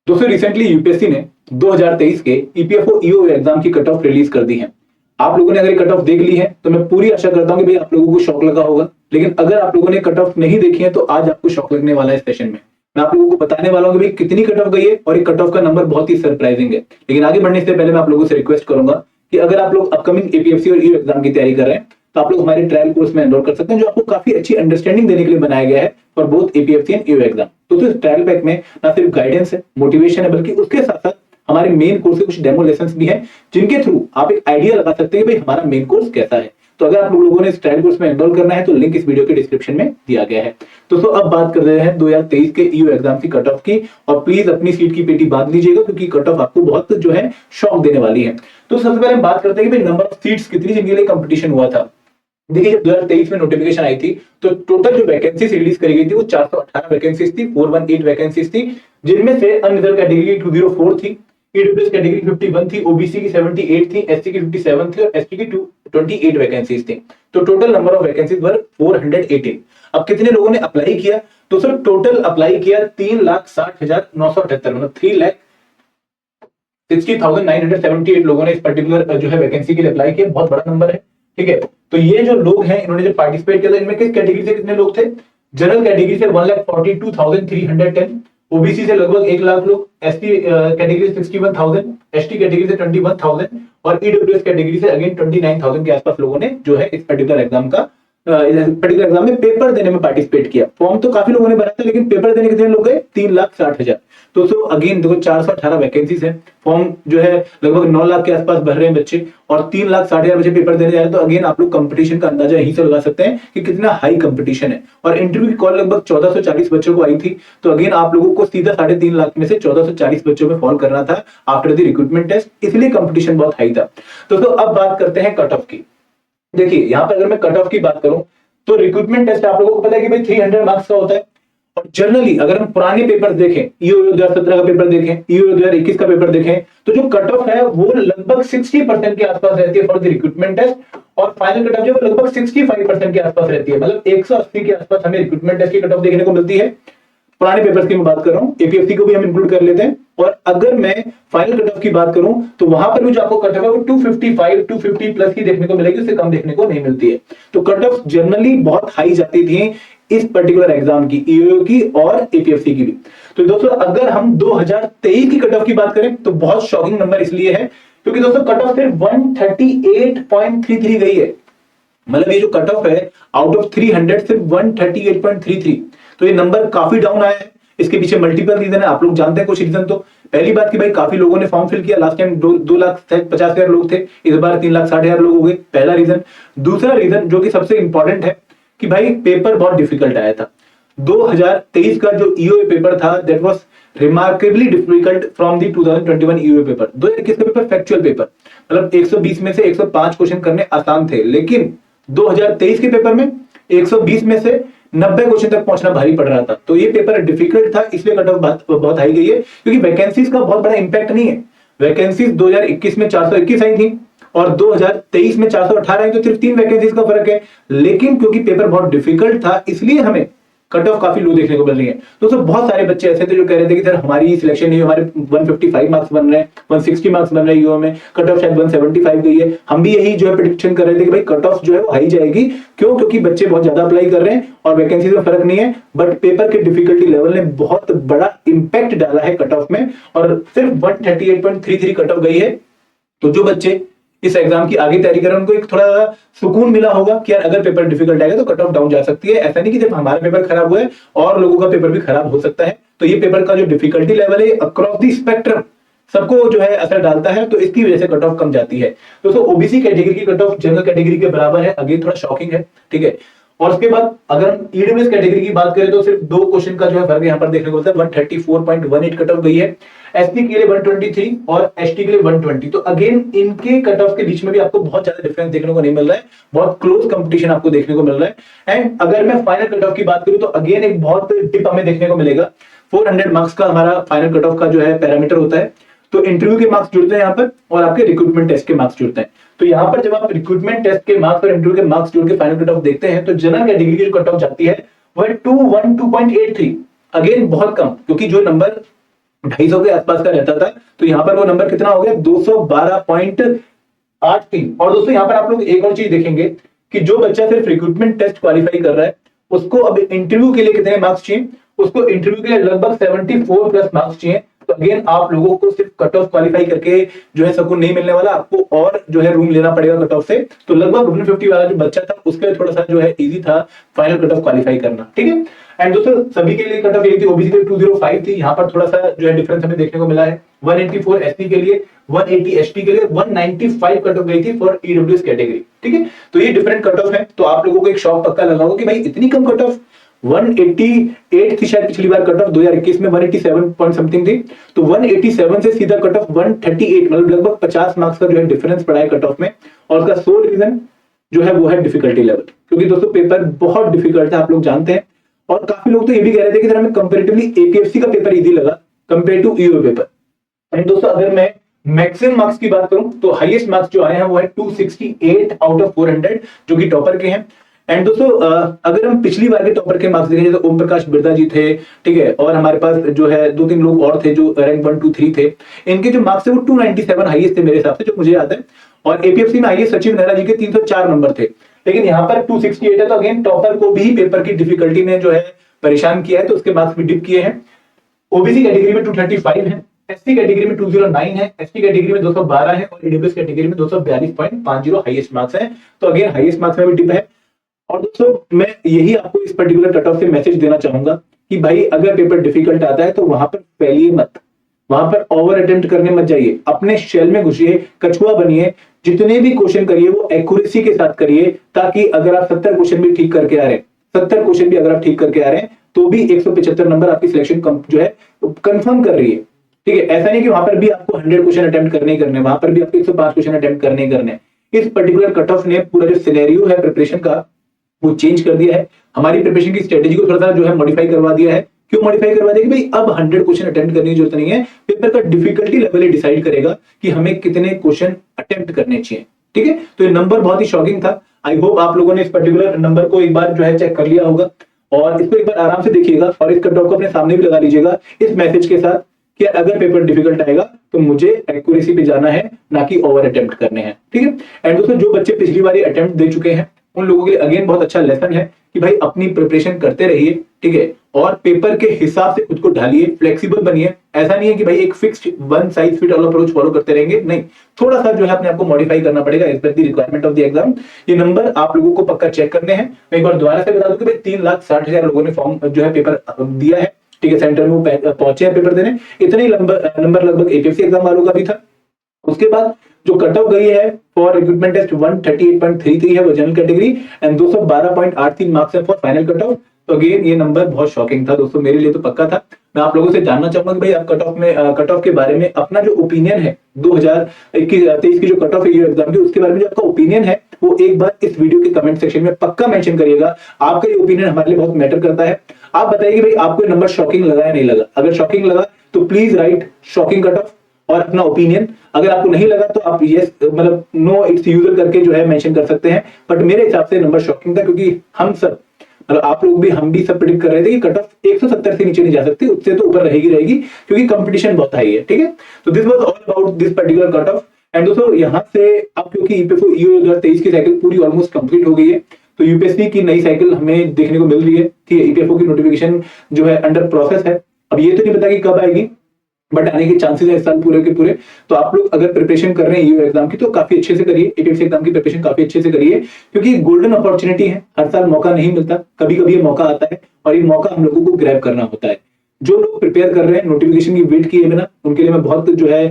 दोस्तों recently UPSC ने 2023 के ईपीएफओ ईओ एग्जाम की कट ऑफ रिलीज कर दी है। आप लोगों ने अगर कट ऑफ देख ली है तो मैं पूरी आशा करता हूं कि भाई आप लोगों को शौक लगा होगा। लेकिन अगर आप लोगों ने कट ऑफ नहीं देखी है तो आज आपको शौक लगने वाला है। इस सेशन में मैं आप लोगों को बताने वाला हूं कि भाई कितनी कट ऑफ गई है और एक कट ऑफ का नंबर बहुत ही सरप्राइजिंग है। लेकिन आगे बढ़ने से पहले मैं आप लोगों से रिक्वेस्ट करूंगा कि अगर आप लोग अपकमिंग एपीएफसी और ईओ एग्जाम की तैयारी कर रहे हैं तो आप लोग हमारे ट्रायल कोर्स में एनरोल कर सकते हैं, जो आपको काफी अच्छी अंडरस्टैंडिंग देने के लिए बनाया गया है for both APFC and EO exam. तो इस ट्रायल पैक में ना सिर्फ गाइडेंस है, मोटिवेशन है, बल्कि उसके साथ साथ हमारे मेन कोर्स के कुछ डेमो लेसन्स भी हैं जिनके थ्रू आप एक आइडिया लगा सकते हैं कि भाई हमारा मेन कोर्स कैसा है। तो अगर आप लोगों ने इस ट्रायल कोर्स में एनरोल करना है तो लिंक इस वीडियो के डिस्क्रिप्शन में दिया गया है। दोस्तों अब बात कर रहे हैं 2023 के ईओ एग्जाम की कट ऑफ की, और प्लीज अपनी सीट की पेटी बांध लीजिएगा क्योंकि कट ऑफ आपको बहुत जो है शॉक देने वाली है। तो सबसे पहले हम बात करते हैं कि भाई नंबर ऑफ सीट्स कितनी, जिनके लिए कंपटीशन हुआ था। देखिए जब 2023 में नोटिफिकेशन आई थी तो टोटल जो वैकेंसीज रिलीज करी गई थी वो 418 वैकेंसीज थी, 418 वैकेंसीज थी, जिनमें से अनरिजर्व कैटेगरी 204 थी, ईडब्ल्यूएस कैटेगरी 51 थी, ओबीसी की 78 थी, एससी की 57 थी और एसटी की 28 वैकेंसीज थी। तो टोटल नंबर ऑफ वैकेंसीज वर 418। अब कितने लोगों ने अप्लाई किया? तो सर टोटल अप्लाई किया 3,60,978, मतलब 3,60,978 लोगों ने इस पर्टिकुलर जो है वैकेंसी के लिए अप्लाई किया। बहुत बड़ा नंबर है, ठीक है। तो ये जो लोग हैं इन्होंने जो पार्टिसिपेट किया था इनमें किस कैटेगरी से कितने लोग थे? जनरल कैटेगरी से 1,42,310, ओबीसी से लगभग 1 लाख लोग, एसटी कैटेगरी से 61,000, एसटी कैटेगरी से 21,000 और ईडब्ल्यूएस कैटेगरी से अगेन 29,000 के आसपास लोगों ने जो है इस पर्टिकुलर एग्जाम का पर्टिकुलर एग्जाम में पेपर देने में पार्टिसिपेट किया। फॉर्म तो काफी लोगों ने भरा था लेकिन पेपर देने कितने लोग गए? 3,60,000। तो अगेन देखो 418 वैकेंसीज है, फॉर्म जो है लगभग 9 लाख के आसपास भर रहे हैं बच्चे और 3,60,000 बच्चे पेपर देने जा रहे हैं। तो अगेन आप लोग कंपटीशन का अंदाजा यहीं से लगा सकते हैं कि कितना हाई कंपटीशन है। और इंटरव्यू की कॉल लगभग 1440 बच्चों को आई थी। तो अगेन आप लोगों को सीधा 3.5 लाख में से 1440 बच्चों में फॉल करना था आफ्टर द रिक्रूटमेंट टेस्ट, इसलिए कंपटीशन बहुत हाई था। तो अब बात करते हैं कट ऑफ की। देखिए यहाँ पर अगर मैं कट ऑफ की बात करूं तो रिक्रूटमेंट टेस्ट आप लोगों को पता है कि भाई 300 मार्क्स का होता है। और जनरली अगर हम पुराने पेपर देखें, ईओ 2017 का पेपर देखें, ईओ 2021 का पेपर देखें, तो जो कट ऑफ है वो लगभग 60% के आसपास रहती है फॉर द रिक्रूटमेंट टेस्ट, और फाइनल कट ऑफ जो है लगभग 65% के आसपास रहती है। मतलब 180 के आसपास हमें रिक्रूटमेंट टेस्ट की कट ऑफ देखने को मिलती है। पुराने पेपर्स की मैं बात कर रहा हूं, एपीएफसी को भी हम इंक्लूड कर लेते हैं। और अगर मैं फाइनल कट ऑफ की बात करूं तो वहां पर भी जो आपको कट ऑफ है वो 255 250 प्लस की देखने को मिलेगी, उससे कम देखने को नहीं मिलती है। तो कट ऑफ जनरली बहुत हाई जाती थी इस पर्टिकुलर एग्जाम की, ईओ की और एपीएफसी की भी। तो दोस्तों अगर हम 2023 की कट ऑफ की बात करें तो बहुत शॉकिंग नंबर इसलिए है क्योंकि दोस्तों कट ऑफ सिर्फ 138.33 गई है। मतलब ये जो कट ऑफ है आउट ऑफ 300 सिर्फ 138.33। तो ये नंबर काफी डाउन आया है। इसके पीछे मल्टीपल रीजन है, आप लोग जानते हैं कुछ रीजन। तो पहली बात कि भाई काफी लोगों ने फॉर्म फिल किया, लास्ट टाइम 2,50,000 लोग थे, इस बार 3,60,000 लोग हो गए, पहला रीजन। दूसरा रीजन जो कि सबसे इंपॉर्टेंट है कि भाई पेपर बहुत डिफिकल्ट आया था। 2023 का जो ईओ पेपर था that was remarkably difficult from the 2021 EO paper. 2021 का पेपर फैक्चुअल पेपर, मतलब 120 में से 105 क्वेश्चन करने आसान थे, लेकिन 2023 के पेपर में 120 में से 90 क्वेश्चन तक पहुंचना भारी पड़ रहा था। तो ये पेपर डिफिकल्ट था, इसलिए कट ऑफ बहुत हाई गई है, क्योंकि वैकेंसीज का बहुत बड़ा इंपैक्ट नहीं है। वैकेंसीज 2021 में 421 आई थी और 2023 में 418 आई, तो सिर्फ 3 वैकेंसीज का फर्क है। लेकिन क्योंकि पेपर बहुत डिफिकल्ट था इसलिए हमें कट ऑफ काफी लो देखने को मिल रही है। दोस्तों बहुत सारे बच्चे ऐसे थे जो कह रहे थे कि सर हमारी सिलेक्शन नहीं, हमारे 155 मार्क्स बन रहे हैं, 160 मार्क्स बन रहे हैं ईओ में, कट ऑफ शायद 175 गई है। हम भी यही जो है प्रेडिक्शन कर रहे थे कि भाई कट ऑफ जो है वो हाई जाएगी। क्यों? क्योंकि बच्चे बहुत ज्यादा अप्लाई कर रहे हैं और वैकेंसी में फर्क नहीं है, बट पेपर के डिफिकल्टी लेवल ने बहुत बड़ा इंपैक्ट डाला है कट ऑफ में, और सिर्फ 138.33 कट ऑफ गई है। तो जो बच्चे इस एग्जाम की आगे तैयारी करें उनको एक थोड़ा सुकून मिला होगा कि यार अगर पेपर डिफिकल्ट आएगा तो कट ऑफ डाउन जा सकती है। ऐसा नहीं कि जब हमारा पेपर खराब हुआ है और लोगों का पेपर भी खराब हो सकता है। तो ये पेपर का जो डिफिकल्टी लेवल है अक्रॉस द स्पेक्ट्रम सबको जो है असर डालता है, तो इसकी वजह से कट ऑफ कम जाती है। दोस्तों ओबीसी कैटेगरी की कट ऑफ जनरल कैटेगरी के बराबर है, अगेन थोड़ा शॉकिंग है, ठीक है। और उसके बाद अगर हम ईडब्ल्यूएस कैटेगरी की बात करें तो सिर्फ 2 क्वेश्चन का जो है फर्क यहाँ पर देखने को मिलता है। 134.18 कट ऑफ गई है, एसटी के लिए 123 और एसटी के लिए 120। तो अगेन इनके कट ऑफ के बीच में भी आपको बहुत ज्यादा डिफरेंस देखने को नहीं मिल रहा है, बहुत क्लोज कंपटीशन आपको देखने को मिल रहा है। एंड अगर मैं फाइनल कट ऑफ की बात करूं तो अगेन एक बहुत डिप हमें देखने को मिलेगा। 400 मार्क्स का हमारा फाइनल कट ऑफ का जो है पैरामीटर होता है। तो इंटरव्यू के मार्क्स जुड़ते हैं यहाँ पर और आपके रिक्रूटमेंट टेस्ट के मार्क्स जुड़ते हैं। तो यहाँ पर जब आप रिक्रूटमेंट टेस्ट के मार्क्स और इंटरव्यू के मार्क्स जोड़ के फाइनल कट ऑफ देखते हैं तो जनरल कैटेगरी की जो कट ऑफ जाती है वो है 212.83। अगेन बहुत कम, क्योंकि जो नंबर 250 के आसपास का रहता था, तो यहाँ पर वो नंबर कितना हो गया 212.83। और दोस्तों यहाँ पर आप लोग एक और चीज देखेंगे कि जो बच्चा सिर्फ रिक्रूटमेंट टेस्ट क्वालिफाई कर रहा है उसको अब इंटरव्यू के लिए कितने मार्क्स चाहिए, उसको इंटरव्यू के लिए लगभग 74 प्लस मार्क्स चाहिए। तो अगेन आप लोगों को सिर्फ कट ऑफ क्वालिफाई करके जो है सबको नहीं मिलने वाला, आपको और जो है रूम लेना पड़ेगा कट ऑफ से। तो लगभग 150 वाला जो बच्चा था उसके लिए थोड़ा सा जो है इजी था फाइनल कट ऑफ क्वालिफाई करना, ठीक है। एंड दोस्तों सभी के लिए कट ऑफ यही थी, ओबीसी के लिए 205 थी, यहाँ पर थोड़ा सा जो है डिफरेंस हमें देखने को मिला है। 184 एसटी के लिए, 180 एसटी के लिए, 195 कट ऑफ गई थी फॉर ईडब्ल्यूएस कैटेगरी, ठीक है। तो ये डिफरेंट कट ऑफ है। तो आप लोगों को एक शॉक पक्का लगा होगा कि भाई इतनी कम कट ऑफ, 188 थी शायद पिछली बार कट ऑफ 2021 में, 187 पॉइंट समथिंग थी। तो 187 से सीधा कट ऑफ 138, मतलब लगभग 50 मार्क्स का जो है डिफरेंस पड़ा है कट ऑफ में। और उसका सोल रीजन जो है वो है डिफिकल्टी लेवल, क्योंकि दोस्तों पेपर बहुत डिफिकल्ट था, आप लोग जानते हैं। और काफी लोग तो ये भी कह रहे थे कि हमें कंपैरेटिवली एपीएफसी का पेपर इजी लगा compare to EO paper. And दोस्तों अगर मैं मैक्सिमम मार्क्स की बात करूं तो हाईएस्ट मार्क्स जो आए हैं वो है 268 आउट ऑफ 400, जो कि टॉपर के हैं। एंड दोस्तों अगर हम पिछली बार के टॉपर के मार्क्स देखें तो ओम प्रकाश बिरदा जी थे, ठीक है, और हमारे पास जो है 2-3 लोग और थे जो रैंक 1, 2, 3 थे। इनके जो मार्क्स थे वो 297 हाईएस्ट थे मेरे हिसाब से, जो मुझे याद है। और एपीएफसी में हाईएस्ट सचिव नेहरा जी के 304 नंबर थे, लेकिन यहाँ पर 268 है। तो अगेन टॉपर को भी पेपर की डिफिकल्टी ने जो है परेशान किया है, तो उसके मार्क्स भी डिप किए हैं। ओबीसी कैटेगरी में 235 है, एससी कैटेगरी में 209 है, एसटी कैटेगरी में 212 है, और ईडब्ल्यूएस कैटेगरी में 242.50 हाईएस्ट मार्क्स है। तो अगेन हाईएस्ट मार्क्स में भी डिप है। और दोस्तों मैं यही आपको इस पर्टिकुलर कट ऑफ से मैसेज देना चाहूंगा कि भाई अगर पेपर डिफिकल्ट आता है तो वहां पर फैलिए मत, वहां पर ओवर अटेम्प्ट करने मत जाइए, अपने शेल में घुसिए, कछुआ बनिए, जितने भी क्वेश्चन करिए वो एक्यूरेसी के साथ करिए, ताकि अगर आप 70 क्वेश्चन भी ठीक करके आ रहे हैं, 70 क्वेश्चन भी अगर आप ठीक करके आ रहे हैं तो भी 175 नंबर आपकी सिलेक्शन जो है कंफर्म कर रही है, ठीक है। ऐसा नहीं कि वहां पर भी आपको 100 क्वेश्चन अटेम्प्ट करने ही करने, वहां पर भी आपको 105 क्वेश्चन अटेम्प्ट करने ही करने। इस पर्टिकुलर कट ऑफ ने पूरा जो सिनेरियो है प्रिपरेशन का वो चेंज कर दिया है, हमारी प्रिपरेशन की स्ट्रेटेजी को थोड़ा सा जो है मॉडिफाई करवा दिया है। क्यों मॉडिफाई करवा दिया कि भाई अब 100 क्वेश्चन अटेम्प्ट करने की जरूरत नहीं है, पेपर का डिफिकल्टी लेवल ही डिसाइड करेगा कि हमें कितने क्वेश्चन अटेम्प्ट करने चाहिए, ठीक है। तो ये नंबर बहुत ही शॉकिंग था। आई होप आप लोगों ने इस पर्टिकुलर नंबर को एक बार जो है चेक कर लिया होगा, और इसको एक बार आराम से देखिएगा और इस कट ऑफ को अपने सामने भी लगा लीजिएगा इस मैसेज के साथ कि अगर पेपर डिफिकल्ट आएगा तो मुझे एक्यूरेसी पे जाना है, ना कि ओवर अटेम्प्ट करने हैं, ठीक है। एंड दोस्तों जो बच्चे पिछली बार अटेम्प्ट दे चुके हैं उन लोगों के लिए अगेन बहुत अच्छा लेसन है कि भाई अपनी प्रिपरेशन करते रहिए, ठीक है, और पेपर के हिसाब से खुद को ढालिए, फ्लेक्सिबल बनिए। ऐसा नहीं है कि भाई एक fixed one size fit all approach follow करते रहेंगे, नहीं, थोड़ा सा जो है अपने आपको मॉडिफाई करना पड़ेगा as per the requirement of the exam. ये नंबर आप लोगों को पक्का चेक करने हैं। मैं एक बार दोबारा से बता दूं कि भाई 3,60,000 लोगों ने फॉर्म जो है पेपर दिया है, ठीक है, सेंटर में पहुंचे हैं पेपर देने। इतने ही नंबर लगभग एपीएफसी एग्जाम वालों का भी था। उसके बाद जो कट ऑफ गई है फॉर रिक्रूटमेंट टेस्ट 138.33 है वो जनरल कैटेगरी, एंड 212.83 मार्क्स है फॉर फाइनल कट ऑफ। तो अगेन ये नंबर बहुत शॉकिंग था दोस्तों, मेरे लिए तो पक्का था। मैं आप लोगों से जानना चाहूंगा कि भाई आप कट ऑफ के बारे में अपना जो ओपिनियन है 2021-23 की जो कट ऑफ है एग्जाम की, उसके बारे में जो आपका ओपिनियन है वो एक बार इस वीडियो के कमेंट सेक्शन में पक्का मेंशन करिएगा। आपका ये ओपिनियन हमारे लिए बहुत मैटर करता है। आप बताइए कि भाई आपको ये नंबर शॉकिंग लगा या नहीं लगा। अगर शॉकिंग लगा तो please right shocking cut off और अपना ओपिनियन। अगर आपको नहीं लगा तो आप यस मतलब नो इट्स यूजुअल करके जो है मेंशन कर सकते हैं। बट मेरे हिसाब से नंबर शॉकिंग था, क्योंकि हम सब मतलब आप लोग भी हम भी सब प्रेडिक्ट कर रहे थे कि कट ऑफ 170 से नीचे नहीं जा सकती, उससे तो ऊपर रहेगी, क्योंकि कंपटीशन बहुत हाई है, ठीक है। तो this was all about this particular cut off. And दोस्तों यहाँ से अब क्योंकि ईपीएफओ ईओ 2023 की साइकिल पूरी ऑलमोस्ट कंप्लीट हो गई है, तो यूपीएससी की नई साइकिल हमें देखने को मिल रही है, ठीक है। ईपीएफओ की नोटिफिकेशन जो है अंडर प्रोसेस है। अब ये तो नहीं पता कि कब आएगी, बट आने के चांसेस है इस साल पूरे के पूरे। तो आप लोग अगर प्रिपरेशन कर रहे हैं ईओ एग्जाम की तो काफी अच्छे से करिए, एपीएफसी एग्जाम की प्रिपरेशन काफी अच्छे से करिए, क्योंकि गोल्डन अपॉर्चुनिटी है। हर साल मौका नहीं मिलता, कभी कभी ये मौका आता है और ये मौका हम लोगों को ग्रैब करना होता है। जो लोग प्रिपेयर कर रहे हैं नोटिफिकेशन की वेट किए बिना, उनके लिए मैं बहुत जो है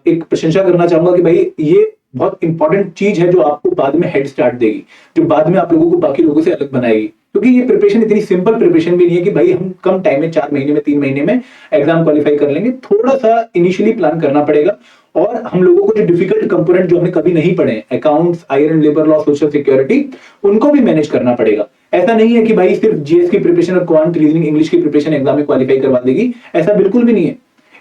एक प्रशंसा करना चाहूंगा कि भाई ये बहुत इंपॉर्टेंट चीज है जो आपको बाद में हेड स्टार्ट देगी, जो बाद में आप लोगों को बाकी लोगों से अलग बनाएगी। क्योंकि ये प्रिपरेशन इतनी सिंपल प्रिपरेशन भी नहीं है कि भाई हम कम टाइम में 4 महीने में 3 महीने में एग्जाम क्वालिफाई कर लेंगे। थोड़ा सा इनिशियली प्लान करना पड़ेगा, और हम लोगों को जो डिफिकल्ट कंपोनेंट जो हमने कभी नहीं पढ़े, accounts, iron, labour law, social security, उनको भी मैनेज करना पड़ेगा। ऐसा नहीं है कि भाई सिर्फ जीएस की प्रिपरेशन और क्वांट, रीजनिंग, इंग्लिश की प्रिपरेशन एग्जाम में क्वालिफाई करवा देगी, ऐसा बिल्कुल भी नहीं है।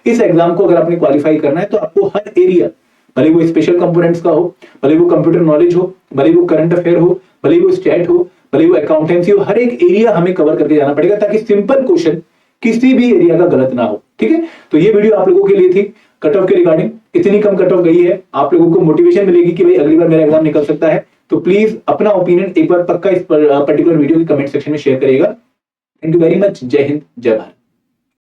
इस एग्जाम को अगर आपने क्वालिफाई करना है तो आपको हर एरिया, भले वो स्पेशल कंपोनेंट्स का हो, भले वो कंप्यूटर नॉलेज हो, भले वो करंट अफेयर हो, भले वो स्टैट हो, भले वो अकाउंटेंसी हो, हर एक एरिया हमें कवर करके जाना पड़ेगा, ताकि सिंपल क्वेश्चन किसी भी एरिया का गलत ना हो। ठीक है, तो ये वीडियो आप लोगों के लिए थी कट ऑफ के रिगार्डिंग। इतनी कम कट ऑफ गई है, आप लोगों को मोटिवेशन मिलेगी कि भाई अगली बार मेरा एग्जाम निकल सकता है। तो प्लीज अपना ओपिनियन एक बार पक्का इस पर्टिकुलर वीडियो के कमेंट सेक्शन में शेयर करिएगा। Thank you very much. जय हिंद, जय भारत।